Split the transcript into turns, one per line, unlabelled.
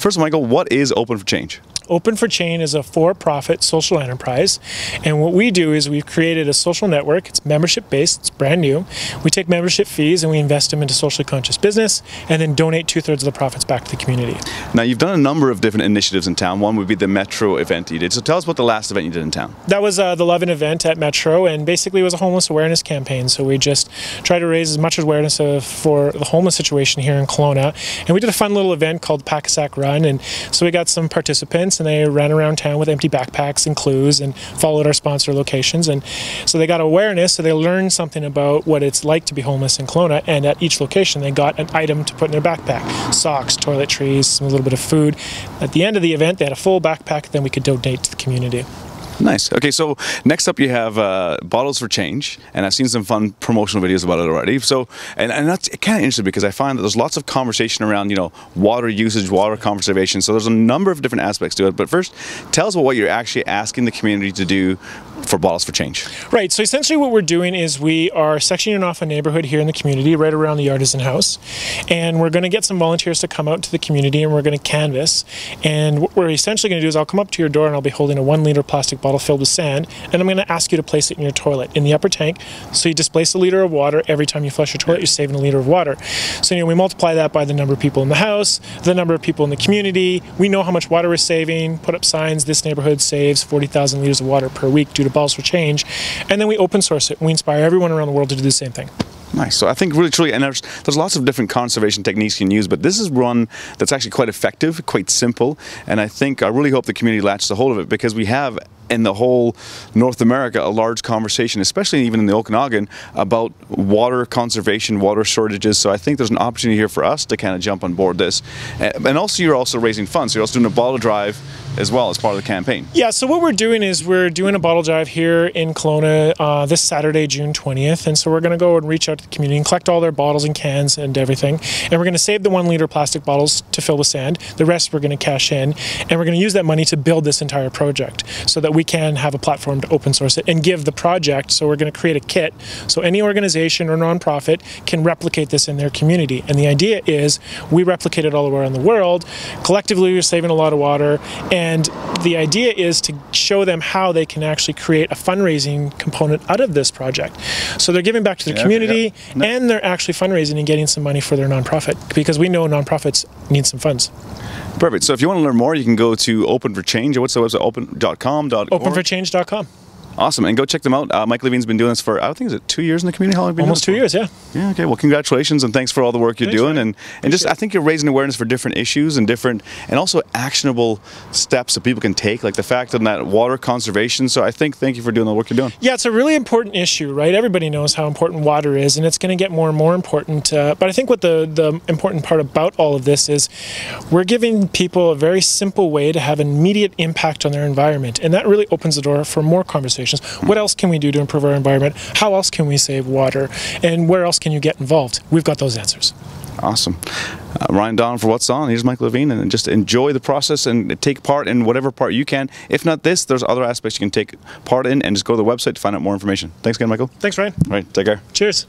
First of all, Michael, what is Open for Change?
Open for Change is a for-profit social enterprise, and what we do is we've created a social network. It's membership-based, it's brand new. We take membership fees and we invest them into socially conscious business and then donate 2/3 of the profits back to the community.
Now, you've done a number of different initiatives in town. One would be the Metro event you did. So tell us about the last event you did in town.
That was the Lovin' event at Metro, and basically it was a homeless awareness campaign. So we just tried to raise as much awareness for the homeless situation here in Kelowna, and we did a fun little event called Pack-a-Sack Run, and so we got some participants and they ran around town with empty backpacks and clues and followed our sponsor locations, and so they got awareness, so they learned something about what it's like to be homeless in Kelowna, and at each location they got an item to put in their backpack: socks, toiletries, a little bit of food. At the end of the event they had a full backpack, then we could donate to the community.
Nice. Okay, so next up you have Bottles for Change, and I've seen some fun promotional videos about it already. So, and that's kind of interesting because I find that there's lots of conversation around, you know, water usage, water conservation. So there's a number of different aspects to it. But first, tell us about what you're actually asking the community to do for Bottles for Change.
Right. So essentially what we're doing is we are sectioning off a neighborhood here in the community right around the Artisan House, and we're going to get some volunteers to come out to the community and we're going to canvass. And what we're essentially going to do is I'll come up to your door and I'll be holding a 1-liter plastic bottle filled with sand, and I'm going to ask you to place it in your toilet in the upper tank. So you displace a liter of water every time you flush your toilet. You're saving a liter of water. So we multiply that by the number of people in the house, the number of people in the community. We know how much water we're saving. Put up signs: this neighborhood saves 40,000 liters of water per week due to Bottles for Change, and then we open source it and we inspire everyone around the world to do the same thing.
Nice. So I think really truly, and there's lots of different conservation techniques you can use, but this is one that's actually quite effective, quite simple, and I really hope the community latches a hold of it, because we have in the whole North America a large conversation, especially even in the Okanagan, about water conservation, water shortages. So I think there's an opportunity here for us to kind of jump on board this. And also you're also raising funds, so you're also doing a bottle drive as well as part of the campaign. Yeah, so what we're doing is we're doing a bottle drive here in Kelowna this Saturday, June 20th, and so we're going to go and reach out to the community and collect all their bottles and cans and everything, and we're going to save the 1-liter plastic bottles to fill with sand. The rest we're going to cash in, and we're going to use that money to build this entire project so that we can have a platform to open source it and give the project. So we're going to create a kit so any organization or nonprofit can replicate this in their community, and the idea is we replicate it all around the world. Collectively we're saving a lot of water, and the idea is to show them how they can actually create a fundraising component out of this project. So they're giving back to their community, and they're actually fundraising and getting some money for their nonprofit, because we know nonprofits need some funds. Perfect. So if you want to learn more, you can go to Open for Change. What's the website? Open.com.
Openforchange.com.
Awesome, and go check them out. Mike Levine's been doing this for, I think, is it 2 years in the community? How long have you been
Almost 2 years, yeah.
Yeah, okay, well, congratulations, and thanks for all the work you're doing. And just, I think you're raising awareness for different issues and also actionable steps that people can take, like the fact on that water conservation. So thank you for doing the work you're doing.
Yeah, it's a really important issue, right? Everybody knows how important water is, and it's going to get more and more important. But I think what the important part about all of this is we're giving people a very simple way to have an immediate impact on their environment, and that really opens the door for more conversations. What else can we do to improve our environment? How else can we save water? And where else can you get involved? We've got those answers.
Awesome. Ryan Don for What's On. Here's Mike Levine, and just enjoy the process and take part in whatever part you can. If not this, there's other aspects you can take part in, and just go to the website to find out more information. Thanks again, Michael.
Thanks, Ryan.
All right, take care.
Cheers.